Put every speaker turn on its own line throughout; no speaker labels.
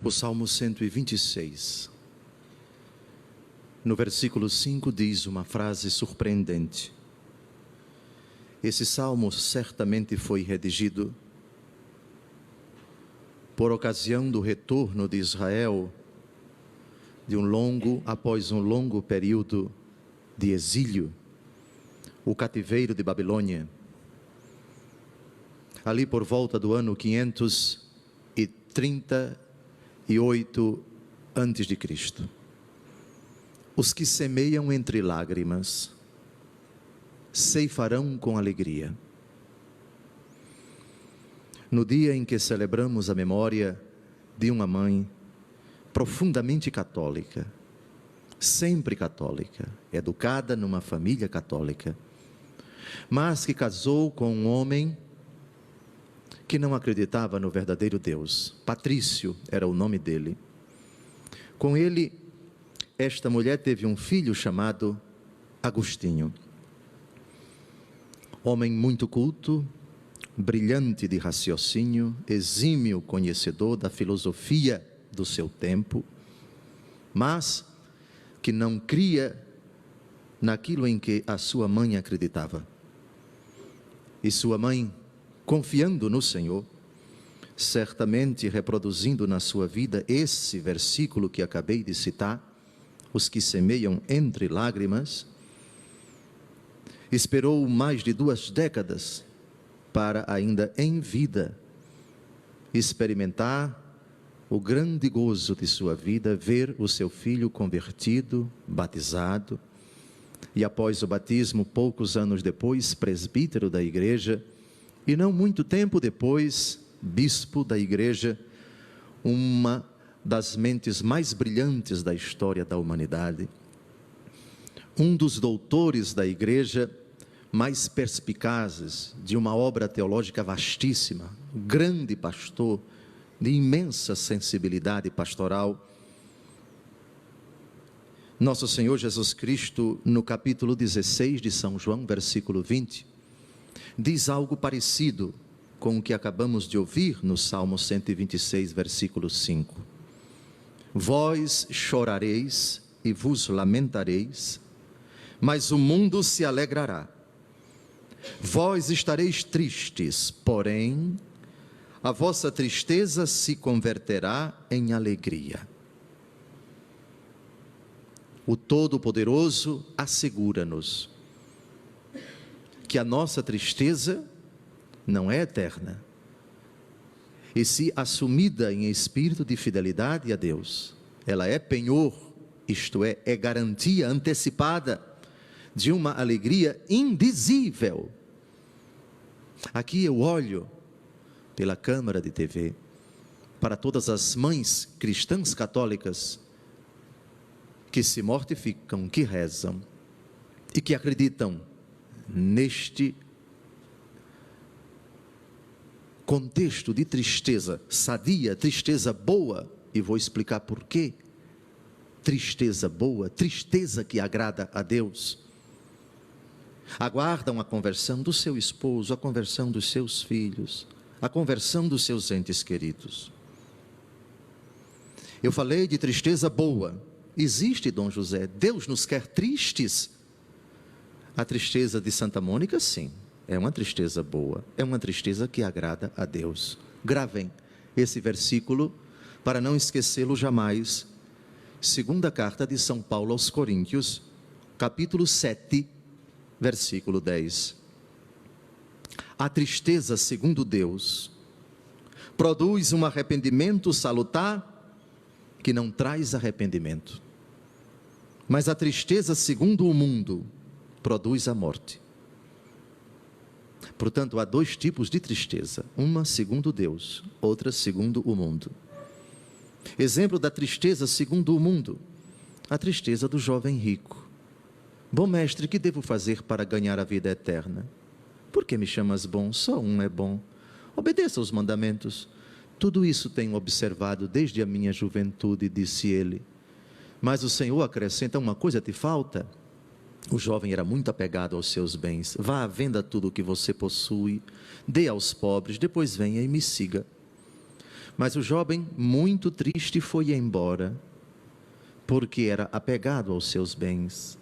O Salmo 126, no versículo 5, diz uma frase surpreendente. Esse salmo certamente foi redigido por ocasião do retorno de Israel após um longo período de exílio, o cativeiro de Babilônia. Ali por volta do ano 538 antes de Cristo. Os que semeiam entre lágrimas ceifarão com alegria. No dia em que celebramos a memória de uma mãe profundamente católica, sempre católica, educada numa família católica, mas que casou com um homem que não acreditava no verdadeiro Deus. Patrício era o nome dele. Com ele, esta mulher teve um filho chamado Agostinho. Homem muito culto, brilhante de raciocínio, exímio conhecedor da filosofia do seu tempo, mas que não cria naquilo em que a sua mãe acreditava. E sua mãe, confiando no Senhor, certamente reproduzindo na sua vida esse versículo que acabei de citar, os que semeiam entre lágrimas, esperou mais de 2 décadas para ainda em vida experimentar o grande gozo de sua vida, ver o seu filho convertido, batizado, e após o batismo, poucos anos depois, presbítero da igreja, e não muito tempo depois, bispo da igreja, uma das mentes mais brilhantes da história da humanidade, um dos doutores da igreja mais perspicazes, de uma obra teológica vastíssima, grande pastor, de imensa sensibilidade pastoral. Nosso Senhor Jesus Cristo, no capítulo 16 de São João, versículo 20, diz algo parecido com o que acabamos de ouvir no Salmo 126, versículo 5. Vós chorareis e vos lamentareis, mas o mundo se alegrará. Vós estareis tristes, porém, a vossa tristeza se converterá em alegria. O Todo-Poderoso assegura-nos que a nossa tristeza não é eterna, e se assumida em espírito de fidelidade a Deus, ela é penhor, isto é garantia antecipada de uma alegria indizível. Aqui eu olho pela câmara de TV para todas as mães cristãs católicas que se mortificam, que rezam e que acreditam neste contexto de tristeza sadia, tristeza boa, e vou explicar por quê. Tristeza boa, tristeza que agrada a Deus. Aguardam a conversão do seu esposo, a conversão dos seus filhos, a conversão dos seus entes queridos. Eu falei de tristeza boa. Existe, Dom José, Deus nos quer tristes. A tristeza de Santa Mônica, sim, é uma tristeza boa, é uma tristeza que agrada a Deus. Gravem esse versículo para não esquecê-lo jamais. Segunda carta de São Paulo aos Coríntios, capítulo 7, versículo 10. A tristeza, segundo Deus, produz um arrependimento salutar que não traz arrependimento. Mas a tristeza, segundo o mundo, produz a morte. Portanto, há 2 tipos de tristeza, uma segundo Deus, outra segundo o mundo. Exemplo da tristeza segundo o mundo, a tristeza do jovem rico. Bom mestre, que devo fazer para ganhar a vida eterna? Por que me chamas bom? Só um é bom. Obedeça aos mandamentos. Tudo isso tenho observado desde a minha juventude, disse ele. Mas o Senhor acrescenta: uma coisa te falta. O jovem era muito apegado aos seus bens. Vá, venda tudo o que você possui, dê aos pobres, depois venha e me siga. Mas o jovem, muito triste, foi embora, porque era apegado aos seus bens.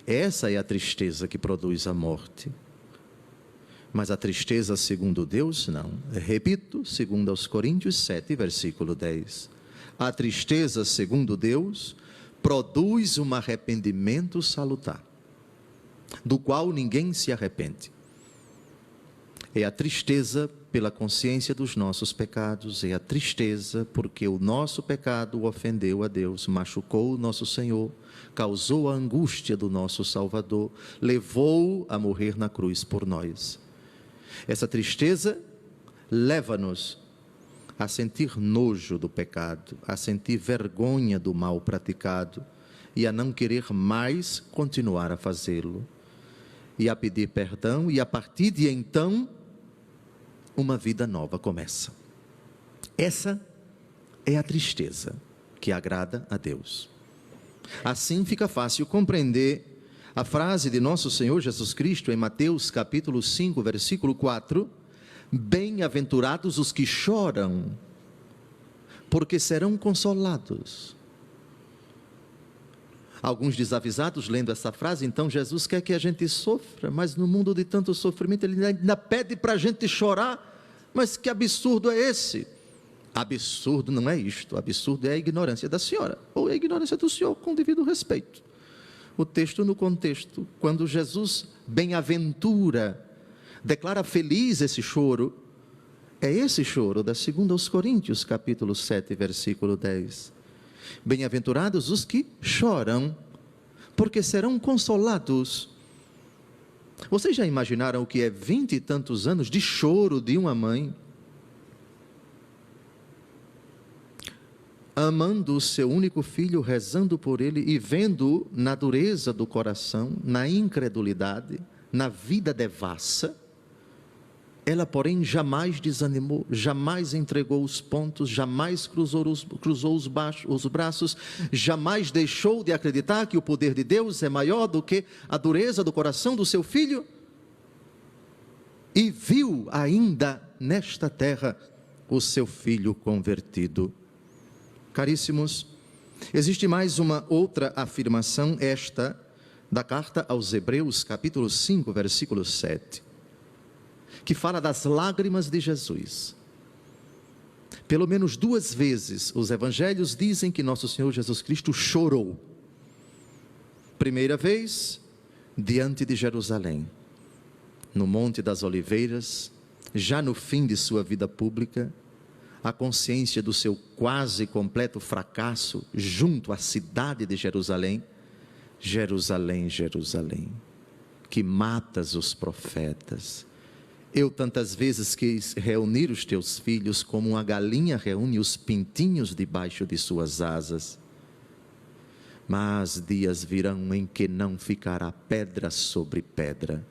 Essa é a tristeza que produz a morte. Mas a tristeza segundo Deus, não. Repito, segundo aos Coríntios 7, versículo 10. A tristeza segundo Deus produz um arrependimento salutar, do qual ninguém se arrepende. É a tristeza pela consciência dos nossos pecados, é a tristeza porque o nosso pecado ofendeu a Deus, machucou o nosso Senhor, causou a angústia do nosso Salvador, levou a morrer na cruz por nós. Essa tristeza leva-nos a sentir nojo do pecado, a sentir vergonha do mal praticado e a não querer mais continuar a fazê-lo, e a pedir perdão, e a partir de então uma vida nova começa. Essa é a tristeza que agrada a Deus. Assim fica fácil compreender a frase de nosso Senhor Jesus Cristo em Mateus capítulo 5, versículo 4: bem-aventurados os que choram, porque serão consolados. Alguns desavisados lendo essa frase, então Jesus quer que a gente sofra, mas no mundo de tanto sofrimento ele ainda pede para a gente chorar. Mas que absurdo é esse? Absurdo não é isto, absurdo é a ignorância da senhora, ou a ignorância do senhor, com devido respeito. O texto no contexto, quando Jesus bem-aventura, declara feliz esse choro, é esse choro da 2 aos Coríntios, capítulo 7, versículo 10. Bem-aventurados os que choram, porque serão consolados. Vocês já imaginaram o que é 20 e tantos anos de choro de uma mãe, amando o seu único filho, rezando por ele e vendo na dureza do coração, na incredulidade, na vida devassa? Ela, porém, jamais desanimou, jamais entregou os pontos, jamais cruzou os braços, jamais deixou de acreditar que o poder de Deus é maior do que a dureza do coração do seu filho, e viu ainda nesta terra o seu filho convertido. Caríssimos, existe mais uma outra afirmação, esta da carta aos Hebreus, capítulo 5, versículo 7, que fala das lágrimas de Jesus. Pelo menos 2 vezes os evangelhos dizem que nosso Senhor Jesus Cristo chorou. Primeira vez, diante de Jerusalém, no Monte das Oliveiras, já no fim de sua vida pública, a consciência do seu quase completo fracasso junto à cidade de Jerusalém. Jerusalém, Jerusalém, que matas os profetas. Eu tantas vezes quis reunir os teus filhos como uma galinha reúne os pintinhos debaixo de suas asas. Mas dias virão em que não ficará pedra sobre pedra.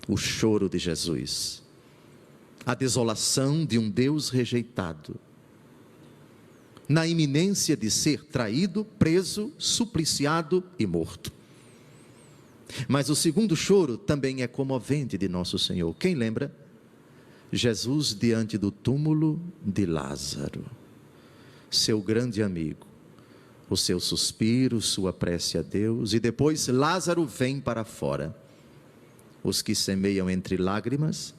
O choro de Jesus, a desolação de um Deus rejeitado, na iminência de ser traído, preso, supliciado e morto. Mas o segundo choro também é comovente de nosso Senhor. Quem lembra? Jesus diante do túmulo de Lázaro, seu grande amigo, o seu suspiro, sua prece a Deus, e depois Lázaro vem para fora. Os que semeiam entre lágrimas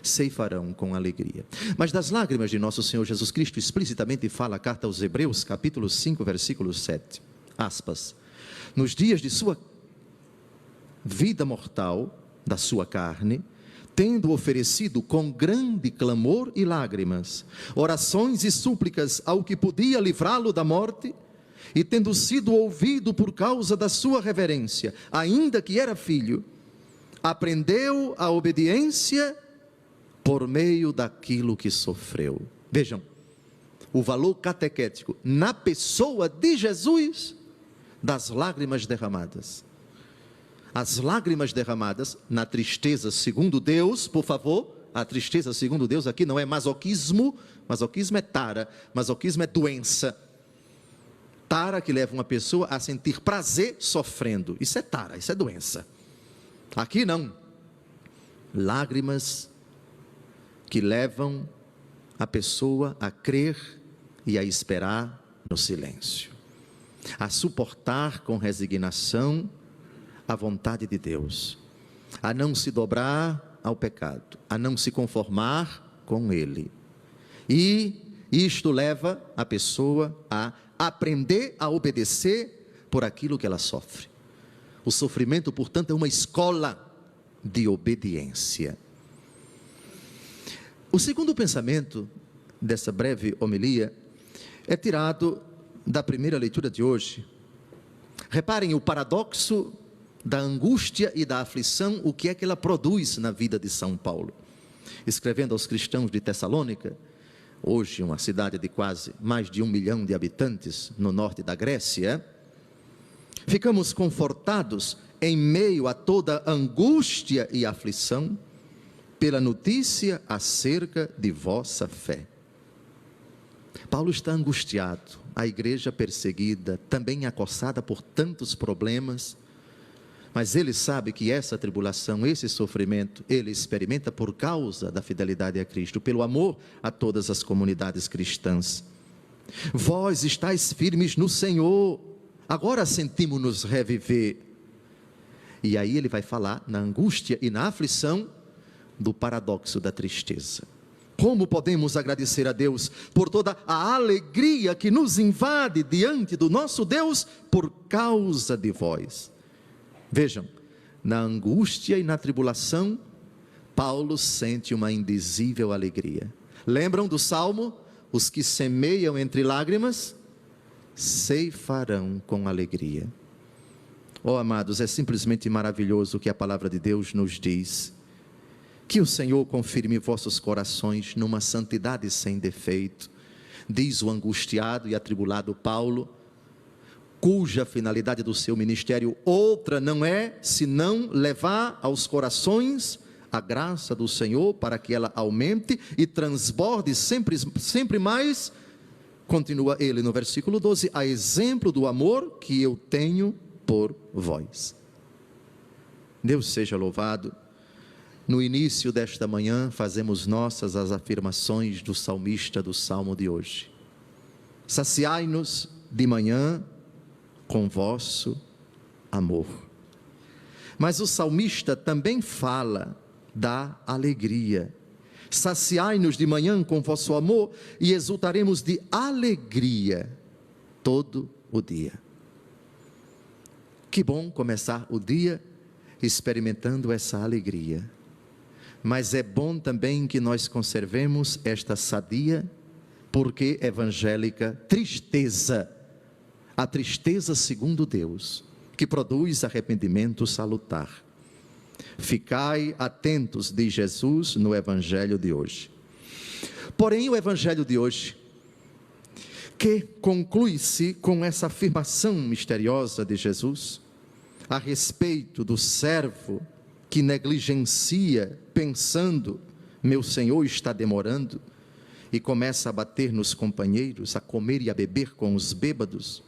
ceifarão com alegria. Mas das lágrimas de nosso Senhor Jesus Cristo explicitamente fala a carta aos Hebreus, capítulo 5, versículo 7, aspas: nos dias de sua vida mortal, da sua carne, tendo oferecido com grande clamor e lágrimas, orações e súplicas ao que podia livrá-lo da morte, e tendo sido ouvido por causa da sua reverência, ainda que era filho, aprendeu a obediência por meio daquilo que sofreu. Vejam, o valor catequético na pessoa de Jesus das lágrimas derramadas. As lágrimas derramadas na tristeza segundo Deus, por favor, a tristeza segundo Deus aqui não é masoquismo, masoquismo é tara, masoquismo é doença. Tara que leva uma pessoa a sentir prazer sofrendo, isso é tara, isso é doença. Aqui não, lágrimas que levam a pessoa a crer e a esperar no silêncio, a suportar com resignação a vontade de Deus, a não se dobrar ao pecado, a não se conformar com ele. E isto leva a pessoa a aprender a obedecer por aquilo que ela sofre. O sofrimento, portanto, é uma escola de obediência. O segundo pensamento dessa breve homilia é tirado da primeira leitura de hoje. Reparem o paradoxo da angústia e da aflição, o que é que ela produz na vida de São Paulo. Escrevendo aos cristãos de Tessalônica, hoje uma cidade de quase mais de 1 milhão de habitantes no norte da Grécia, ficamos confortados em meio a toda angústia e aflição, pela notícia acerca de vossa fé. Paulo está angustiado, a igreja perseguida, também acossada por tantos problemas, mas ele sabe que essa tribulação, esse sofrimento, ele experimenta por causa da fidelidade a Cristo, pelo amor a todas as comunidades cristãs. Vós estáis firmes no Senhor, agora sentimos-nos reviver. E aí ele vai falar na angústia e na aflição do paradoxo da tristeza. Como podemos agradecer a Deus por toda a alegria que nos invade diante do nosso Deus por causa de vós? Vejam, na angústia e na tribulação, Paulo sente uma indizível alegria. Lembram do Salmo? Os que semeiam entre lágrimas, ceifarão com alegria. Oh, amados, é simplesmente maravilhoso o que a palavra de Deus nos diz. Que o Senhor confirme vossos corações numa santidade sem defeito, diz o angustiado e atribulado Paulo, cuja finalidade do seu ministério outra não é, senão levar aos corações a graça do Senhor, para que ela aumente e transborde sempre mais. Continua ele no versículo 12, a exemplo do amor que eu tenho por vós. Deus seja louvado. No início desta manhã, fazemos nossas as afirmações do salmista do salmo de hoje. Saciai-nos de manhã com vosso amor. Mas o salmista também fala da alegria. Saciai-nos de manhã com vosso amor e exultaremos de alegria todo o dia. Que bom começar o dia experimentando essa alegria. Mas é bom também que nós conservemos esta sadia, porque evangélica, tristeza, a tristeza segundo Deus, que produz arrependimento salutar. Ficai atentos, diz Jesus no evangelho de hoje. Porém, o evangelho de hoje, que conclui-se com essa afirmação misteriosa de Jesus, a respeito do servo que negligencia, pensando, meu Senhor está demorando, e começa a bater nos companheiros, a comer e a beber com os bêbados.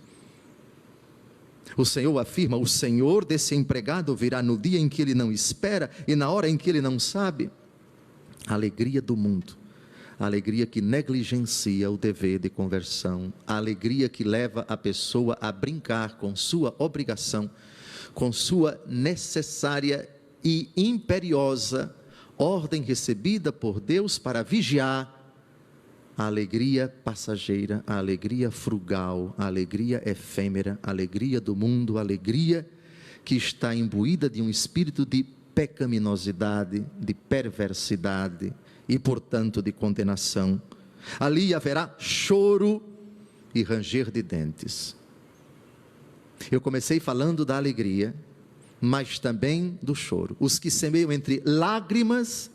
O Senhor afirma, o Senhor desse empregado virá no dia em que ele não espera, e na hora em que ele não sabe. A alegria do mundo, a alegria que negligencia o dever de conversão, a alegria que leva a pessoa a brincar com sua obrigação, com sua necessária e imperiosa ordem recebida por Deus para vigiar, a alegria passageira, a alegria frugal, a alegria efêmera, a alegria do mundo, a alegria que está imbuída de um espírito de pecaminosidade, de perversidade e, portanto, de condenação. Ali haverá choro e ranger de dentes. Eu comecei falando da alegria, mas também do choro. Os que semeiam entre lágrimas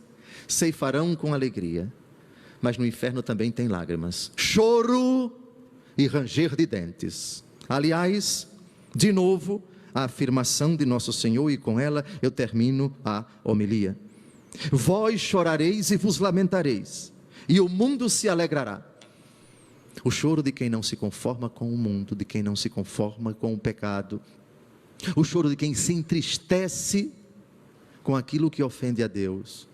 ceifarão com alegria, mas no inferno também tem lágrimas, choro e ranger de dentes. Aliás, de novo, a afirmação de nosso Senhor, e com ela eu termino a homilia. Vós chorareis e vos lamentareis, e o mundo se alegrará. O choro de quem não se conforma com o mundo, de quem não se conforma com o pecado, o choro de quem se entristece com aquilo que ofende a Deus,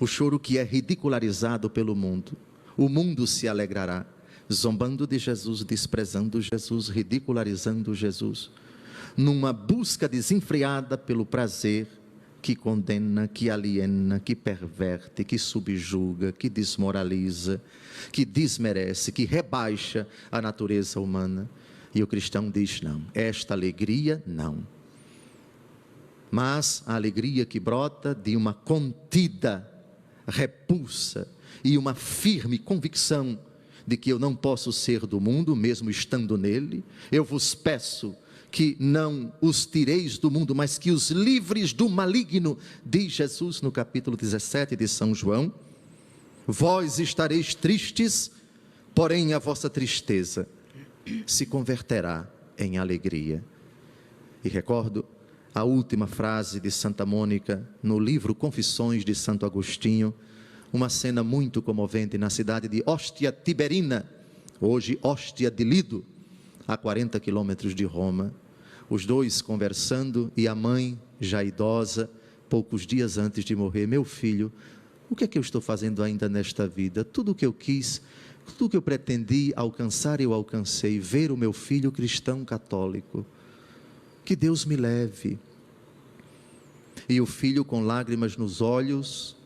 o choro que é ridicularizado pelo mundo, o mundo se alegrará, zombando de Jesus, desprezando Jesus, ridicularizando Jesus, numa busca desenfreada pelo prazer que condena, que aliena, que perverte, que subjuga, que desmoraliza, que desmerece, que rebaixa a natureza humana. E o cristão diz: não, esta alegria não. Mas a alegria que brota de uma contida repulsa e uma firme convicção de que eu não posso ser do mundo, mesmo estando nele. Eu vos peço que não os tireis do mundo, mas que os livres do maligno, diz Jesus no capítulo 17 de São João. Vós estareis tristes, porém a vossa tristeza se converterá em alegria. E recordo a última frase de Santa Mônica no livro Confissões de Santo Agostinho, uma cena muito comovente na cidade de Ostia Tiberina, hoje Ostia de Lido, a 40 quilômetros de Roma. Os dois conversando e a mãe, já idosa, poucos dias antes de morrer: meu filho, o que é que eu estou fazendo ainda nesta vida? Tudo o que eu quis, tudo o que eu pretendi alcançar, eu alcancei. Ver o meu filho cristão católico. Que Deus me leve. E o filho, com lágrimas nos olhos,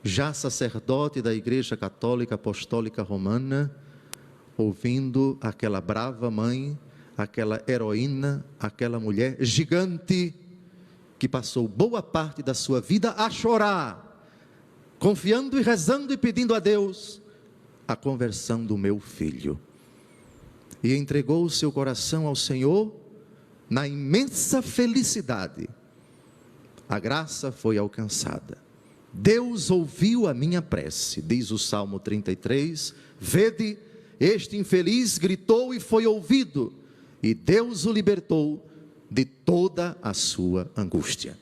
já sacerdote da Igreja Católica Apostólica Romana, ouvindo aquela brava mãe, aquela heroína, aquela mulher gigante, que passou boa parte da sua vida a chorar, confiando e rezando e pedindo a Deus a conversão do meu filho. E entregou o seu coração ao Senhor na imensa felicidade. A graça foi alcançada. Deus ouviu a minha prece, diz o Salmo 33, vede, este infeliz gritou e foi ouvido, e Deus o libertou de toda a sua angústia.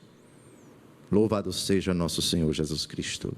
Louvado seja nosso Senhor Jesus Cristo.